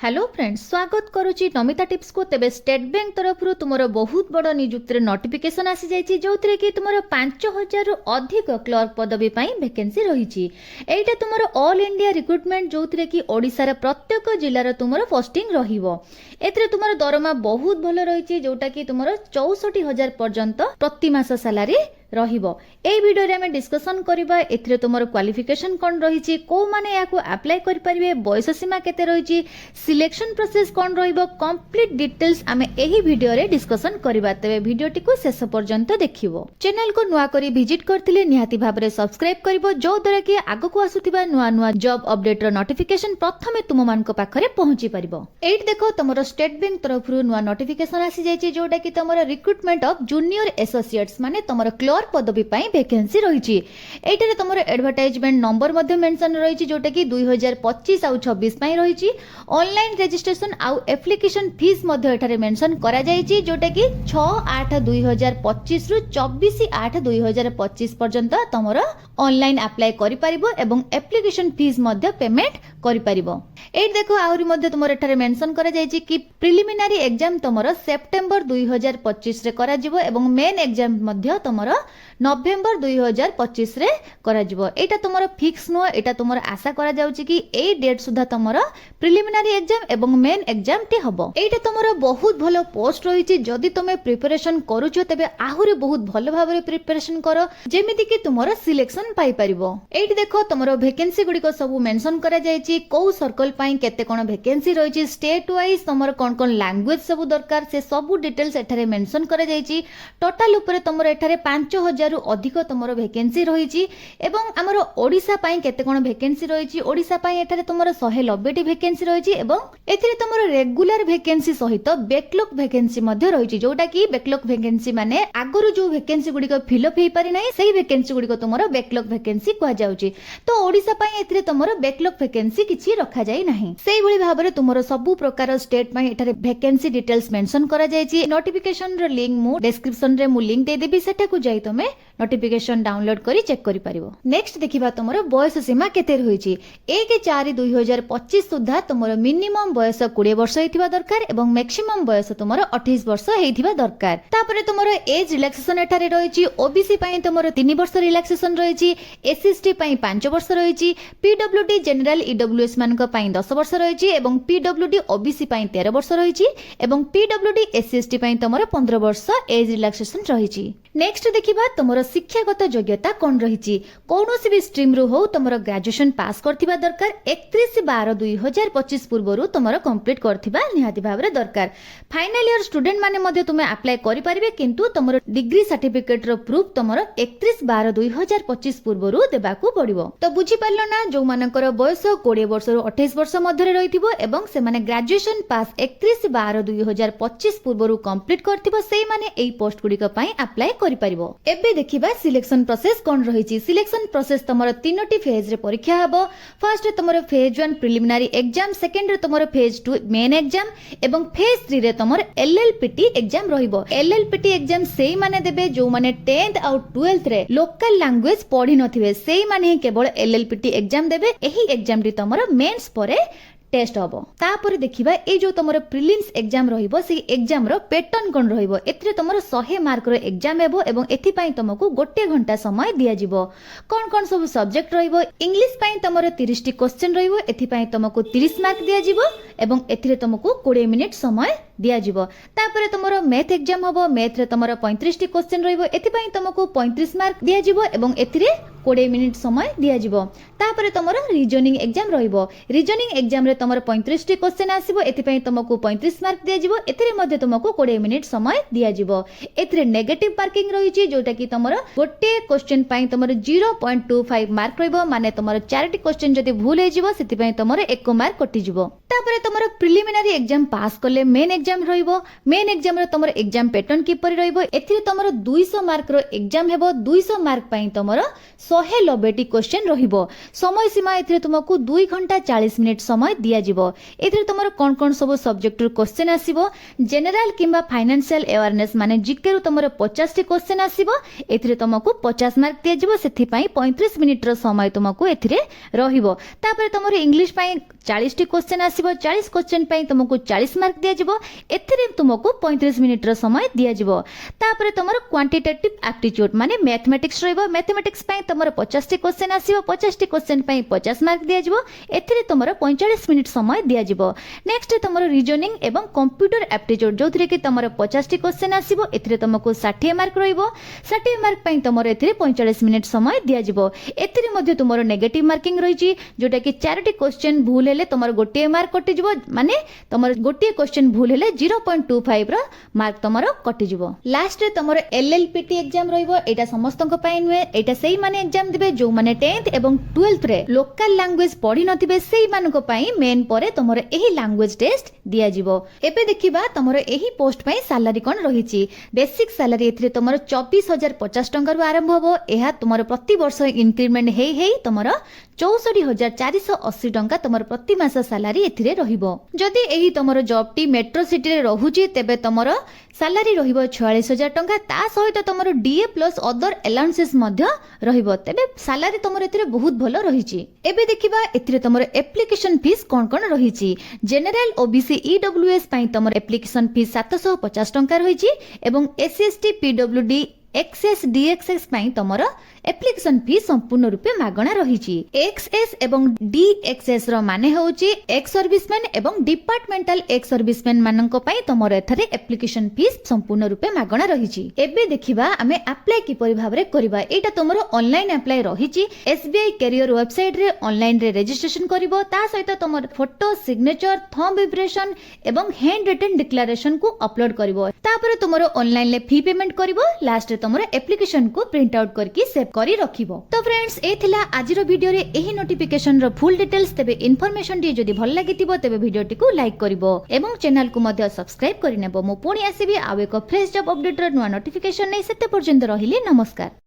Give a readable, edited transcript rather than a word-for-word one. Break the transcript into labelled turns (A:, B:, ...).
A: Hello friends, स्वागत करुच्ची Namita tips को। तेबे स्टेट बैंक तरफ तुमर बहुत बड़ नियुक्ति नोटिफिकेशन आसी जाइए जो कि तुम 5000 रु अधिक क्लर्क पदवी वैकेंसी रही। एटा तुम ऑल इंडिया रिक्रुटमेंट जो कि ओडिशार प्रत्येक जिलार तुम पोस्टिंग एथिरे तुम दरमा बहुत भल रही जोटा कि तुम 64,000 पर्यंत प्रति मास सैलरी रहिबो। एई वीडियो रे हमें डिस्कशन करबा एथिरे तुमर क्वालिफिकेशन कोन रहिछि, को माने याकू अप्लाई करि परिबे, बयस सीमा केते रहिछि, सिलेक्शन प्रोसेस कोन रहिबो, कंप्लीट डिटेल्स हमें एही वीडियो रे डिस्कशन करबा। तबे वीडियोटी को शेष पर्यंत देखिबो। चैनल को नुआ करी विजिट करथिले निहाती भाबरे सब्सक्राइब करबो जो द्वारा कि आगो को आसुथिबा नुआ नुआ जॉब अपडेट रो नोटिफिकेशन प्रथमे तुम मानको पाखरे पहुंची परिबो। एट देखो तुमरो स्टेट बैंक तरफ नुआ नोटिफिकेशन आसी जाइछि जोटा कि तुमरो रिक्रुटमेंट ऑफ जूनियर एसोसिएट्स माने तुमरो क्लर्क पदवी वैकेंसी रही। एटारे तुमर एडवर्टाइजमेंट नंबर मध्ये मेंशन रही जोटा कि 2025 आउ 26 रही। ऑनलाइन रजिस्ट्रेशन आउ एप्लिकेशन फीस मध्ये एटारे मेंशन करा जायछि जोटा कि 6/8/2025 रु 24/8/2025 पर्यंत तुमर ऑनलाइन अप्लाई करि परिबो एवं एप्लिकेशन फीस मध्ये पेमेंट करि परिबो। एट देखो आउरी मध्ये तुमर एटारे मेंशन करा जायछि कि प्रिलिमिनरी एग्जाम तुमर सेप्टेम्बर 2025 रे करा जिवो एवं मेन एग्जाम मध्ये तुमर नवेम्बर 2025 रे करा जिवो। एटा तुमर फिक्स नो, एटा तुमर आशा करा जाउछि कि ए डेट सुधा तुमर प्रिलिमिनरी एग्जाम एवं मेन एग्जाम टी हबो। एटा तुमर बहुत भलो पोस्ट रहिछि। जदि तुमे प्रिपरेशन करूछो तबे आहुरी बहुत भलो भाबरे प्रिपरेशन करो जेमिति कि तुमर सिलेक्शन पाई परिबो। एटी देखो तुमर वैकेंसी गुडी को सब मेंशन करा जायछि, को सर्कल पाई केते कोन वैकेंसी रहिछि, स्टेट वाइज तुमर कोन कोन लैंग्वेज सब दरकार से सब डिटेल्स एठारे मेंशन करा जायछि। टोटल ऊपर तुमर एठारे 5000 रु अधिक तुमर वैकेंसी रही एवं आमर ओडिशा पाई केते कोन वैकेंसी रही। ओडिशा पाई एठारे तुमर 190 वैकेंसी रही एवं एथिरे तुमर रेगुलर वैकेंसी सहित बैकलॉग वैकेंसी मध्ये रही जोटा कि बैकलॉग वैकेंसी माने आगरु जो वैकेंसी गुडी को फिल अप हेई पारि नै सेही वैकेंसी गुडी को तुमर बैकलॉग वैकेंसी कुआ जाउची। तो ओडिशा पाई एथिरे तुमर बैकलॉग वैकेंसी किछि रखा जाई नाही। सेही भली भाबरे तुमर सब प्रकार स्टेट पाई एठारे वैकेंसी डिटेल्स मेंशन करा जायछि। नोटिफिकेशन रो लिंक मु डिस्क्रिप्शन रे मु लिंक दे देबी, सेटा को जाई तमे नोटिफिकेशन डाउनलोड करी चेक करि परिबो। नेक्स्ट देखिबा तुमरो बयस सीमा केते रहिछि। 1/4/2025 सुधा तुमरो मिनिमम बयस 20 वर्ष हेतिबा दरकार एवं मैक्सिमम बयस तुमरो 28 वर्ष हेतिबा दरकार। तापरे तुमरो एज रिलैक्सेशन एठारे रहिछि। ओबीसी पई तुमरो 3 वर्ष रिलैक्सेशन रहिछि, एसएसटी पई 5 वर्ष रहिछि, पीडब्ल्यूडी जनरल ईडब्ल्यूएस मानक पई 10 वर्ष रहिछि एवं पीडब्ल्यूडी ओबीसी पई 13 वर्ष रहिछि एवं पीडब्ल्यूडी एससीएसटी पई तुमरो 15 वर्ष एज रिलैक्सेशन रहिछि। नेक्स्ट देखिबा तुमरो शिक्षागत योग्यता कोन रहिछि। कोनोसी भी स्ट्रीम रु हो तुमरो ग्रेजुएशन पास करथिबा दरकार। 31/12/2025 पूर्वरु तुमरो कंप्लीट करथिबा निहाती भाबरे दरकार। फाइनल ईयर स्टूडेंट माने मध्ये तुमे अप्लाई करि परिबे किंतु तुमरो डिग्री सर्टिफिकेट रो प्रूफ तुमरो 31/12/2025 पूर्वरु देबाकू पड़िबो। तो बुझी पारलो ना, जो मानकर बयस 20 वर्ष रु 28 वर्ष मध्ये रहिथिबो एवं से माने ग्रेजुएशन पास 31/12/2025 पूर्वरु कंप्लीट करथिबो सेही माने एई पोस्ट गुडी को पई अप्लाई करि परिबो। एबे देखिबा सिलेक्शन प्रोसेस कोन रहिछि। सिलेक्शन प्रोसेस तुमरो 3टी फेज रे परीक्षा हबो। फर्स्ट तुमरो फेज 1 प्रिलिमिनरी एग्जाम, सेकंड रे तुमरो फेज 2 मेन एग्जाम एवं फेज 3 रे तुमरो एलएलपीटी एग्जाम रहिबो। एलएलपीटी एग्जाम सेही माने देबे जो माने 10th आउ 12th रे लोकल लैंग्वेज पढि नथिबे, सेही माने केवल एलएलपीटी एग्जाम देबे। एही एग्जाम री तुमरो मेंस परे टेस्ट हबो। तापर देखिबा ए जो तुमरो प्रिलिम्स एग्जाम रहिबो से एग्जाम रो पैटर्न कोन रहिबो। एथिरे तुमरो 100 मार्क रो एग्जाम हेबो एवं एथि पई तुमको 1 घंटा समय दिया जिवो। कोन कोन सब सब्जेक्ट रहिबो। इंग्लिश पई तुमरो 30 टी क्वेश्चन रहिबो, एथि पई तुमको 30 मार्क दिया जिवो एवं एथिरे तुमको 20 मिनिट समय दिया जिवो। तापर तुमरो मैथ एग्जाम हबो। मैथ रे तुमरो 35 टी क्वेश्चन रहिबो, एथि पई तुमको 35 मार्क दिया जिवो एवं एथिरे 20 मिनिट समय दिया जिवो। तापर तुमरो रीजनिंग एग्जाम रहिबो। रीजनिंग एग्जाम रे तुमरो 35 टी क्वेश्चन आसीबो, एथि पई तुमको 35 मार्क दिया जिवो। एथिरे मध्ये तुमको 20 मिनिट समय दिया जिवो। एथिरे नेगेटिव मार्किंग रहिछि जोटा कि तुमरो गोटे क्वेश्चन पई तुमरो 0.25 मार्क रहिबो, माने तुमरो 4टी क्वेश्चन जदि भूल हे जिवो सेति पई तुमरो 1 मार्क कटि जिवो। तापर तुमरो प्रिलिमिनरी एग्जाम पास करले मेन एग्जाम रहिबो। मेन एग्जाम रे तुमरो एग्जाम पैटर्न किपरि रहिबो। एथिरे तुमरो 200 मार्क रो एग्जाम हेबो। 200 मार्क पई तुमरो 190 टी क्वेश्चन रहिबो। समय सीमा एथिरे तुमको 2 घंटा 40 मिनिट समय दिया जिवो। एथिरे तुमरो कोन कोन सब सब्जेक्ट रो क्वेश्चन आसीबो। जनरल किंबा फाइनेंशियल अवेयरनेस माने जीके रो तुमरो 50 टी क्वेश्चन आसीबो। एथिरे तुमको 50 मार्क दिया जिवो, सेथि पई 35 मिनिट रो समय तुमको एथिरे रहिबो। तापर तुमरो इंग्लिश पई 40 टी क्वेश्चन आसीबो। ଯିବ 40 क्वेश्चन ପାଇଁ ତମକୁ 40 ମାର୍କ ଦିଆଯିବ ଏଥିରେ ତୁମକୁ 35 ମିନିଟର ସମୟ ଦିଆଯିବ ତାପରେ ତମର କ୍ୱାଣ୍ଟିଟେଟିଭ ଆପ୍ଟିଚ୍ୟୁଡ ମାନେ ମ୍ୟାଥମେଟିକ୍ସ ରହିବ ମ୍ୟାଥମେଟିକ୍ସ ପାଇଁ ତମର 50ଟି क्वेश्चन ଆସିବ 50ଟି क्वेश्चन ପାଇଁ 50 ମାର୍କ ଦିଆଯିବ ଏଥିରେ ତମର 45 ମିନିଟ ସମୟ ଦିଆଯିବ ନେକ୍ସଟ ତମର ରିଜନିଂ ଏବଂ କମ୍ପ୍ୟୁଟର ଆପ୍ଟିଚ୍ୟୁଡ ଯୋଉଥିରେ କି ତମର 50ଟି क्वेश्चन ଆସିବ ଏଥିରେ ତମକୁ 60 ମାର୍କ ରହିବ 60 ମାର୍କ ପାଇଁ ତମର ଏଥିରେ 45 ମିନିଟ ସମୟ ଦିଆଯିବ ଏଥିରେ ମଧ୍ୟ ତୁମର ନେଗେଟିଭ ମାର୍କିଂ ରହିଛି ଯୋଉଟା କି 4ଟି क्वेश्चन ଭୁଲ ହେଲେ ତମର ଗୋଟିଏ ମାର୍କ କଟିଯିବ ମାନେ ତମର ଗୋଟିଏ क्वेश्चन ଭୁଲ ହେଲେ 0.25 ର ମାର୍କ ତମର କଟିଯିବ ଲାଷ୍ଟ ରେ ତମର LLPT एग्जाम ରହିବ ଏଟା ସମସ୍ତଙ୍କ ପାଇଁ ନୁହେଁ ଏଟା ସେଇ ମାନେ एग्जाम ଦିବେ ଯୋଉ ମାନେ 10th ଏବଂ 12th ରେ ଲୋକାଲ ଲାଙ୍ଗୁଏଜ ପଢି ନଥିବେ ସେଇ ମାନଙ୍କ ପାଇଁ मेन ପରେ ତମର ଏହି ଲାଙ୍ଗୁଏଜ ଟେଷ୍ଟ ଦିଆଯିବ ଏବେ ଦେଖିବା ତମର ଏହି ପୋଷ୍ଟ ପାଇଁ ସାଲାରୀ କଣ ରହିଛି ବେସିକ ସାଲାରୀ ଏଥିରେ ତମର 24,050 ଟଙ୍କାରୁ ଆରମ୍ଭ ହେବ ଏହା ତମର ପ୍ରତି ବର୍ଷ ଇନକ୍ରିମେଣ୍ଟ ହେଇ ହେଇ ତମର 64,480 ଟଙ୍କା ତମର ପ୍ରତି ମାସ ସାଲାରୀ ଏଥିରେ ରହିବ ଯଦି ଏହି ତମର ଜବ ଟି মেট্রো সিটি ରେ ରହୁଛି ତେବେ ତମର ସାଲାରୀ ରହିବ 46,000 ଟଙ୍କା ତା ସହିତ ତମର DA ପ୍ଲସ ଅଦର ଆଲାଉନ୍ସେସ୍ ମଧ୍ୟ ରହିବ ତେବେ ସାଲାରୀ ତମର ଏଥିରେ ବହୁତ ଭଲ ରହିଛି ଏବେ ଦେଖିବା ଏଥିରେ ତମର ଆପ୍ଲିକେସନ ଫିସ୍ କଣ କଣ ରହିଛି ଜେନେରାଲ OBC EWS ପାଇଁ ତମର ଆପ୍ଲିକେସନ ଫିସ୍ 750 ଟଙ୍କା ରହିଛି ଏବଂ SC/ST PWD XS DXS ପାଇଁ ତମର ଆପ୍ଲିକେସନ ଫି ସମ୍ପୂର୍ଣ୍ଣ ରୂପେ ମାଗଣା ରହିଛି XS ଏବଂ DXS ର ମାନେ ହେଉଛି ଏକ୍ସ ସର୍ଭିସମ୍ୟାନ ଏବଂ ଡିପାର୍ଟମେଣ୍ଟାଲ ଏକ୍ସ ସର୍ଭିସମ୍ୟାନ ମାନଙ୍କ ପାଇଁ ତମର ଏଠାରେ ଆପ୍ଲିକେସନ ଫି ସମ୍ପୂର୍ଣ୍ଣ ରୂପେ ମାଗଣା ରହିଛି ଏବେ ଦେଖିବା ଆମେ ଆପ୍ଲାଏ କିପରି ଭାବରେ କରିବା ଏଇଟା ତମର ଅନଲାଇନ ଆପ୍ଲାଏ ରହିଛି SBI କ୍ୟାରିୟର ୱେବସାଇଟ ରେ ଅନଲାଇନ ରେ ରେଜିଷ୍ଟ୍ରେସନ କରିବ ତା ସହିତ ତମର ଫଟୋ ସିଗ୍ନେଚର ଥମ୍ବ ଇମ୍ପ୍ରେସନ ଏବଂ ହ୍ୟାଣ୍ଡ ରିଟନ ଡିକ୍ଲାରେସନ କୁ ଅପଲୋଡ କରିବ ତାପରେ ତମର ଅନଲାଇନ ରେ ଫି पेमेंट କରିବ ଲାଷ୍ଟ ରେ ତମର ଆପ୍ଲିକେସନ କୁ ପ୍ରିଣ୍ଟ ଆउଟ କରିକି ସେଭ୍ କରି ରଖିବ ତ फ्रेंड्स ए थिला आजिरो वीडियो रे एही नोटिफिकेशन रो फुल डिटेल्स तेबे इन्फॉर्मेशन टी जदी भल लागितिबो तेबे वीडियो टी को लाइक करिवो एवं चैनल को मध्ये सब्सक्राइब करि नेबो मो पुणी आसीबी आ एको फ्रेश जॉब अपडेट रो नुवा नोटिफिकेशन नै सेते पर्यंत रहिले नमस्कार।